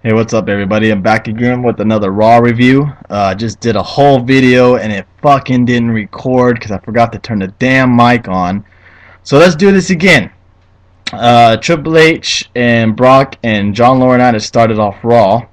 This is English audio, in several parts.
Hey, what's up, everybody? I'm back again with another Raw review. Just did a whole video and it fucking didn't record because I forgot to turn the damn mic on. So let's do this again. Triple H and Brock and John Laurinaitis started off Raw.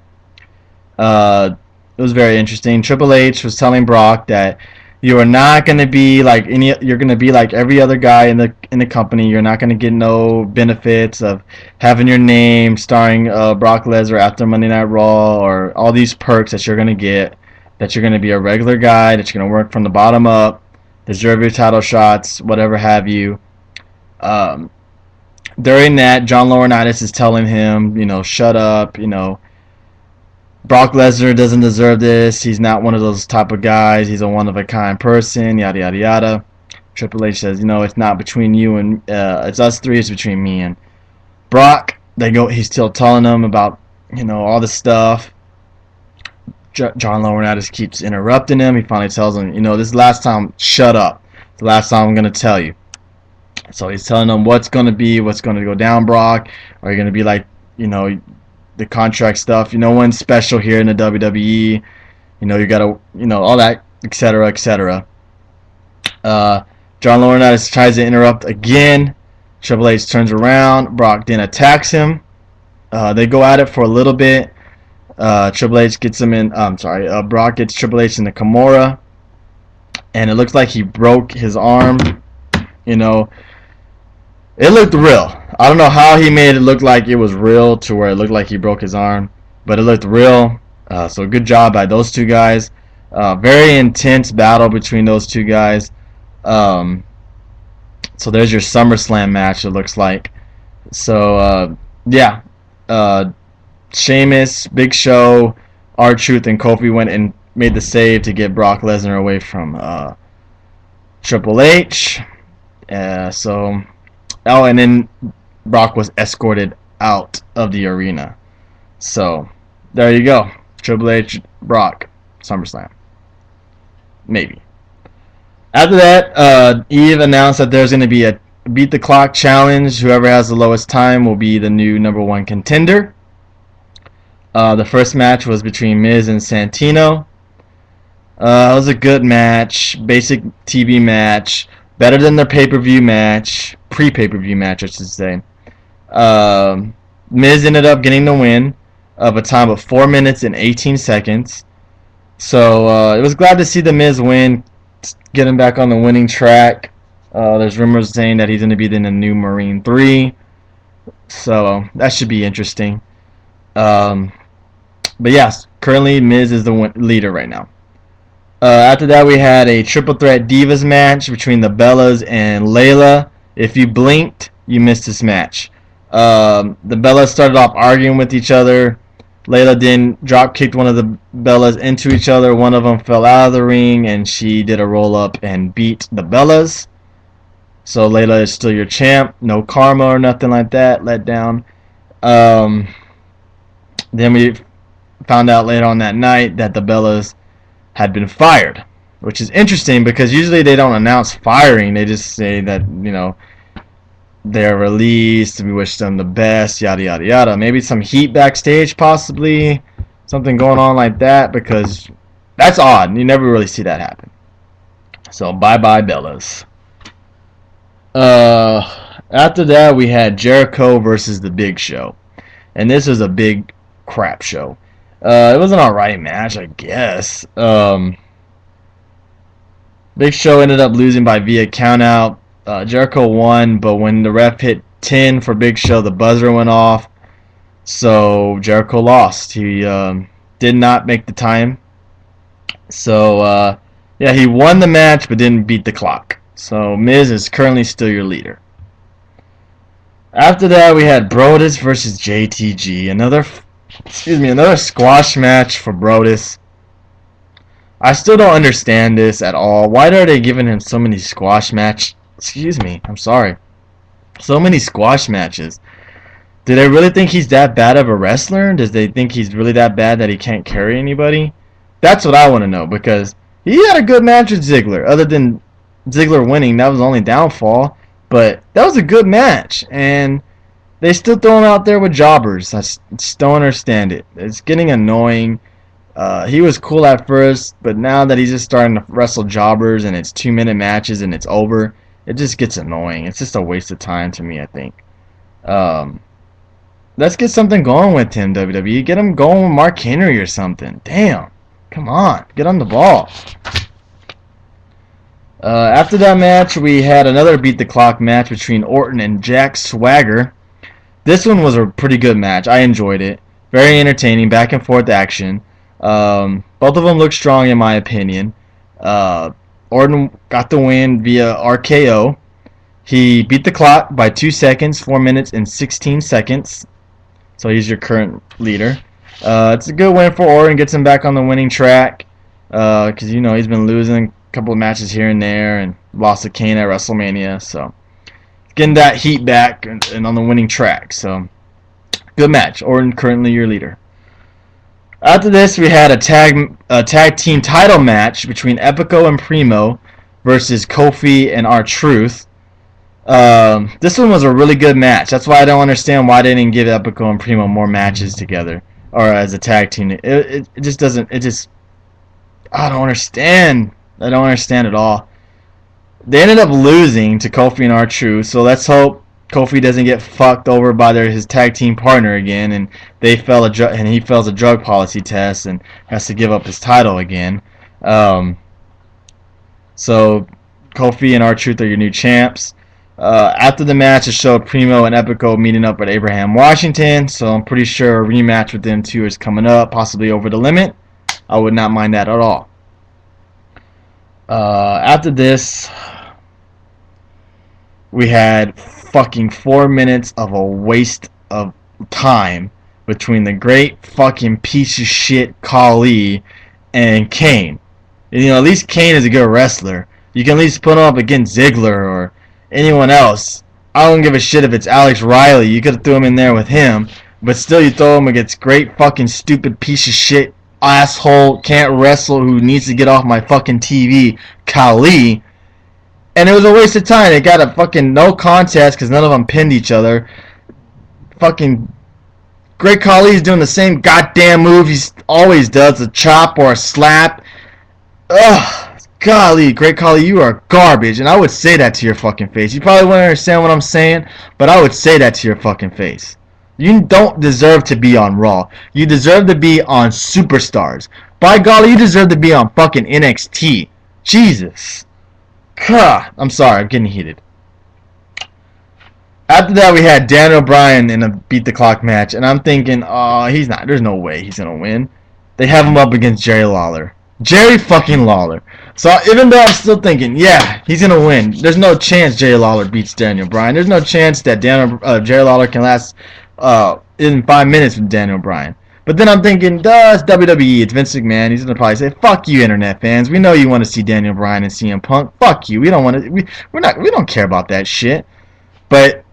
It was very interesting. Triple H was telling Brock that you are not going to be like any. You're going to be like every other guy in the company. You're not going to get no benefits of having your name starring Brock Lesnar after Monday Night Raw or all these perks that you're going to get. That you're going to be a regular guy. That you're going to work from the bottom up, deserve your title shots, whatever have you. Um, During that, John Laurinaitis is telling him, shut up, Brock Lesnar doesn't deserve this. He's not one of those type of guys. He's a one-of-a-kind person, yada, yada, yada. Triple H says, it's not between you and, it's us three, it's between me and Brock. He's still telling them about, all this stuff. John Laurinaitis keeps interrupting him. He finally tells him, this is the last time, shut up. It's the last time I'm going to tell you. So he's telling them what's going to go down, Brock. Are you going to be like, the contract stuff, one's special here in the WWE, you gotta, all that, etc., etc. John Laurinaitis tries to interrupt again. Triple H turns around. Brock then attacks him. They go at it for a little bit. Triple H gets him in. Brock gets Triple H in the Kimura, and it looks like he broke his arm. It looked real. I don't know how he made it look like it was real to where it looked like he broke his arm, but it looked real. So good job by those two guys. Very intense battle between those two guys. So there's your SummerSlam match, it looks like. So, yeah. Sheamus, Big Show, R-Truth, and Kofi went and made the save to get Brock Lesnar away from Triple H. Oh, and then Brock was escorted out of the arena. So, there you go. Triple H, Brock, SummerSlam. Maybe. After that, Eve announced that there's going to be a Beat the Clock challenge. Whoever has the lowest time will be the new #1 contender. The first match was between Miz and Santino. It was a good match. Basic TV match. Better than their pay-per-view match. Pre-pay-per-view match, I should say. Miz ended up getting the win of a time of 4 minutes and 18 seconds. So it was glad to see the Miz win, get him back on the winning track. There's rumors saying that he's going to be in the new Marine 3. So that should be interesting. But yes, currently Miz is the leader right now. After that, we had a triple threat Divas match between the Bellas and Layla. If you blinked, you missed this match. The Bellas started off arguing with each other. Layla then drop kicked one of the Bellas into each other. One of them fell out of the ring, and she did a roll up and beat the Bellas. So Layla is still your champ. No karma or nothing like that. Let down. Then we found out later on that night that the Bellas had been fired, which is interesting because usually they don't announce firing. They just say that, they're released, we wish them the best, yada, yada, yada. Maybe some heat backstage, possibly. Something going on like that, because that's odd. You never really see that happen. So, bye-bye, Bellas. After that, we had Jericho versus The Big Show. And this was a big crap show. It was an alright match, I guess. Big Show ended up losing via countout. Jericho won, but when the ref hit 10 for Big Show, the buzzer went off. So Jericho lost. He did not make the time. So, yeah, he won the match, but didn't beat the clock. So Miz is currently still your leader. After that, we had Brodus versus JTG. Another squash match for Brodus. I still don't understand this at all. Why are they giving him so many squash matches? So many squash matches. Do they really think he's that bad of a wrestler? Does they think he's really that bad that he can't carry anybody? That's what I want to know, because he had a good match with Ziggler. Other than Ziggler winning, that was the only downfall. But that was a good match. And they still throw him out there with jobbers. I just don't understand it. It's getting annoying. He was cool at first, but now that he's just starting to wrestle jobbers and it's 2-minute matches and it's over, it just gets annoying. It's just a waste of time to me, I think. Um, let's get something going with him, WWE. Get him going with Mark Henry or something. Damn. Come on. Get on the ball. After that match, we had another beat the clock match between Orton and Jack Swagger. This one was a pretty good match. I enjoyed it. Very entertaining, back and forth action. Both of them look strong in my opinion. Orton got the win via RKO. He beat the clock by 2 seconds, 4 minutes and 16 seconds. So he's your current leader. It's a good win for Orton. Gets him back on the winning track. Because, he's been losing a couple of matches here and there and lost to Kane at WrestleMania. So getting that heat back and on the winning track. So good match. Orton currently your leader. After this, we had a tag team title match between Epico and Primo versus Kofi and R-Truth. This one was a really good match. That's why I don't understand why they didn't give Epico and Primo more matches together or as a tag team. It just doesn't. I don't understand. I don't understand at all. They ended up losing to Kofi and R-Truth, so let's hope Kofi doesn't get fucked over by his tag team partner again, and he fails a drug policy test and has to give up his title again. So Kofi and R-Truth are your new champs. After the match, it showed Primo and Epico meeting up at Abraham, Washington, so I'm pretty sure a rematch with them two is coming up, possibly Over the Limit. I would not mind that at all. After this, we had fucking 4 minutes of a waste of time between the great fucking piece of shit Khali and Kane. At least Kane is a good wrestler. You can at least put him up against Ziggler or anyone else. I don't give a shit if it's Alex Riley. You could have threw him in there with him, but still you throw him against great fucking stupid piece of shit asshole can't wrestle who needs to get off my fucking TV, Khali. And it was a waste of time. They got a fucking no contest because none of them pinned each other. Fucking Great Khali's doing the same goddamn move he always does, a chop or a slap. Ugh, golly, Great Khali, you are garbage. And I would say that to your fucking face. You probably wouldn't understand what I'm saying, but I would say that to your fucking face. You don't deserve to be on Raw. You deserve to be on Superstars. By golly, you deserve to be on fucking NXT. Jesus. God, I'm sorry, I'm getting heated. After that, we had Daniel Bryan in a beat the clock match, and I'm thinking, he's not. There's no way he's gonna win. They have him up against Jerry Lawler. Jerry fucking Lawler. So even though I'm still thinking, yeah, he's gonna win. There's no chance Jerry Lawler beats Daniel Bryan. There's no chance that Jerry Lawler can last in 5 minutes with Daniel Bryan. But then I'm thinking, duh, it's WWE, it's Vince McMahon. He's gonna probably say, "Fuck you, internet fans. We know you want to see Daniel Bryan and CM Punk. Fuck you. We don't want to. We don't care about that shit." But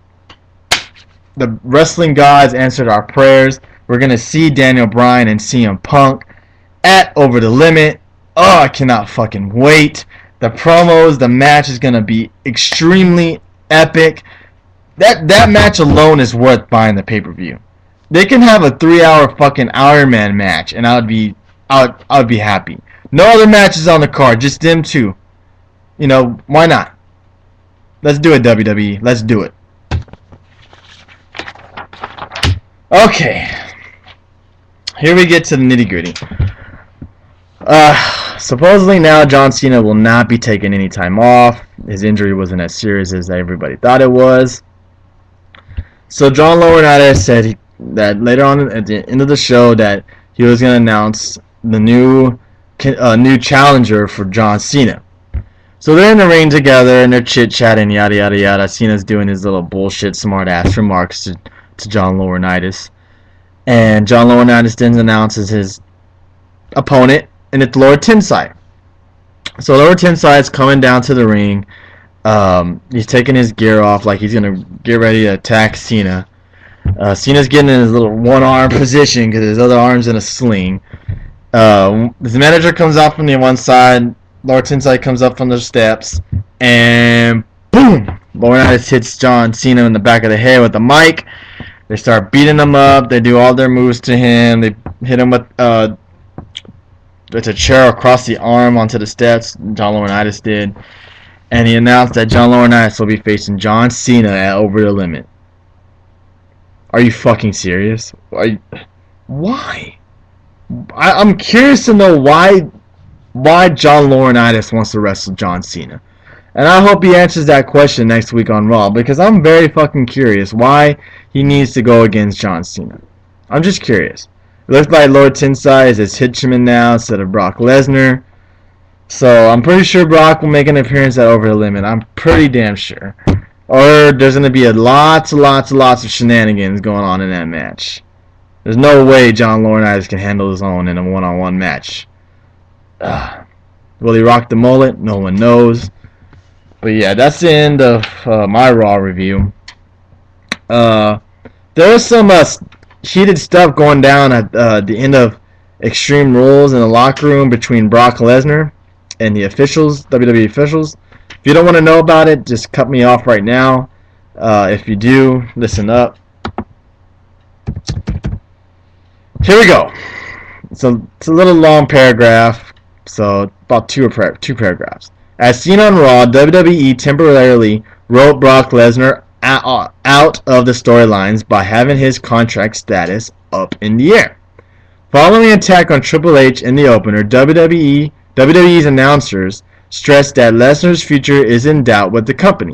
the wrestling gods answered our prayers. We're gonna see Daniel Bryan and CM Punk at Over the Limit. Oh, I cannot fucking wait. The promos, the match is gonna be extremely epic. That match alone is worth buying the pay-per-view. They can have a 3-hour fucking Iron Man match, and I would be happy. No other matches on the card, just them two. Why not? Let's do it, WWE. Let's do it. Okay. Here we get to the nitty-gritty. Supposedly now John Cena will not be taking any time off. His injury wasn't as serious as everybody thought it was. So John Laurinaitis said that later on at the end of the show that he was going to announce the new challenger for John Cena. So they're in the ring together and they're chit-chatting, yada yada yada. Cena's doing his little bullshit smart-ass remarks to John Laurinaitis. And John Laurinaitis then announces his opponent, and it's Lord Tensai. So Lord Tensai's coming down to the ring. He's taking his gear off like he's going to get ready to attack Cena. Cena's getting in his little one-arm position because his other arm's in a sling. His manager comes out from the one side. Lord Tensai comes up from the steps. And boom! Laurinaitis hits John Cena in the back of the head with the mic. They start beating him up. They do all their moves to him. They hit him with a chair across the arm onto the steps. John Laurinaitis did. And he announced that John Laurinaitis will be facing John Cena at Over the Limit. Are you fucking serious? Why? I'm curious to know why John Laurinaitis wants to wrestle John Cena. And I hope he answers that question next week on Raw, because I'm very fucking curious why he needs to go against John Cena. I'm just curious. It looks like Lord Tensai is his henchman now instead of Brock Lesnar. So I'm pretty sure Brock will make an appearance at Over the Limit. I'm pretty damn sure. Or there's going to be lots of shenanigans going on in that match. There's no way John Laurinaitis can handle his own in a one-on-one match. Will he rock the mullet? No one knows. But yeah, that's the end of my Raw review. There was some heated stuff going down at the end of Extreme Rules in the locker room between Brock Lesnar and the officials, WWE officials. If you don't want to know about it, just cut me off right now. If you do, listen up. Here we go. So it's a little long paragraph, so about two paragraphs. As seen on Raw, WWE temporarily wrote Brock Lesnar out of the storylines by having his contract status up in the air. Following an attack on Triple H in the opener, WWE's announcers stressed that Lesnar's future is in doubt with the company.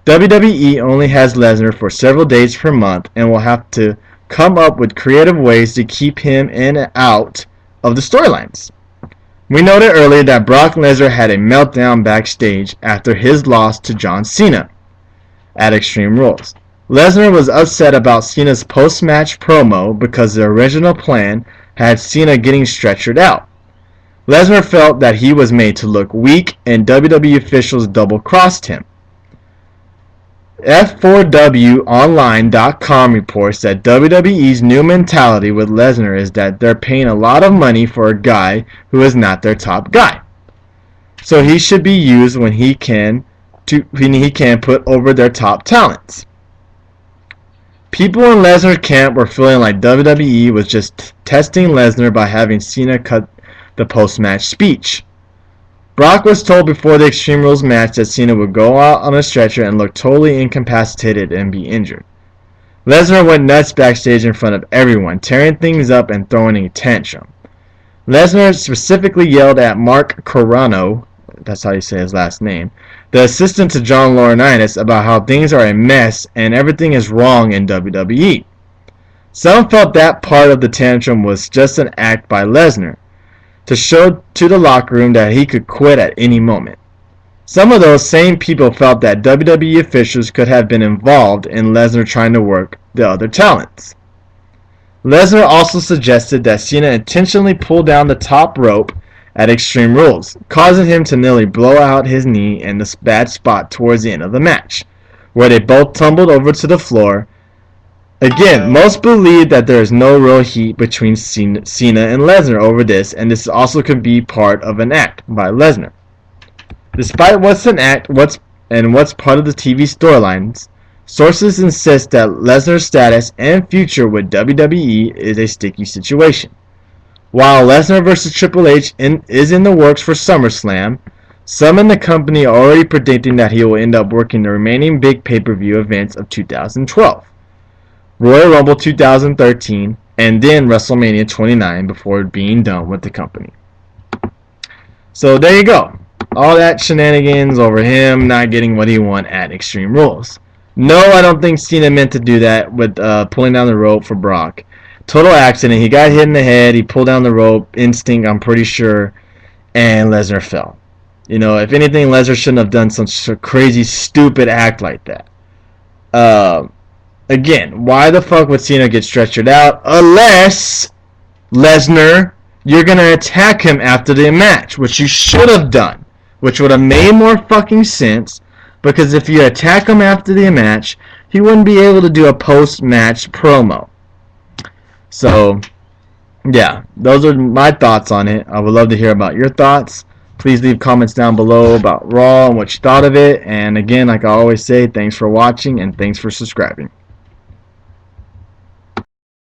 WWE only has Lesnar for several days per month and will have to come up with creative ways to keep him in and out of the storylines. We noted earlier that Brock Lesnar had a meltdown backstage after his loss to John Cena at Extreme Rules. Lesnar was upset about Cena's post-match promo because the original plan had Cena getting stretchered out. Lesnar felt that he was made to look weak and WWE officials double-crossed him. F4WOnline.com reports that WWE's new mentality with Lesnar is that they're paying a lot of money for a guy who is not their top guy. So he should be used when he can put over their top talents. People in Lesnar's camp were feeling like WWE was just testing Lesnar by having Cena cut the post-match speech. Brock was told before the Extreme Rules match that Cena would go out on a stretcher and look totally incapacitated and be injured. Lesnar went nuts backstage in front of everyone, tearing things up and throwing a tantrum. Lesnar specifically yelled at Mark Carrano, that's how you say his last name, the assistant to John Laurinaitis, about how things are a mess and everything is wrong in WWE. Some felt that part of the tantrum was just an act by Lesnar to show to the locker room that he could quit at any moment. Some of those same people felt that WWE officials could have been involved in Lesnar trying to work the other talents. Lesnar also suggested that Cena intentionally pulled down the top rope at Extreme Rules, causing him to nearly blow out his knee in this bad spot towards the end of the match, where they both tumbled over to the floor. Again, most believe that there is no real heat between Cena and Lesnar over this, and this also could be part of an act by Lesnar. Despite what's an act, what's part of the TV storylines, sources insist that Lesnar's status and future with WWE is a sticky situation. While Lesnar vs. Triple H is in the works for SummerSlam, some in the company are already predicting that he will end up working the remaining big pay-per-view events of 2012. Royal Rumble 2013, and then WrestleMania 29 before being done with the company. So there you go. All that shenanigans over him not getting what he wanted at Extreme Rules. No, I don't think Cena meant to do that with pulling down the rope for Brock. Total accident. He got hit in the head. He pulled down the rope. Instinct, I'm pretty sure. And Lesnar fell. You know, if anything, Lesnar shouldn't have done such a crazy, stupid act like that. Again, why the fuck would Cena get stretchered out? Unless, Lesnar, you're going to attack him after the match, which you should have done. Which would have made more fucking sense. Because if you attack him after the match, he wouldn't be able to do a post-match promo. So, yeah, those are my thoughts on it. I would love to hear about your thoughts. Please leave comments down below about Raw and what you thought of it. And again, like I always say, thanks for watching and thanks for subscribing.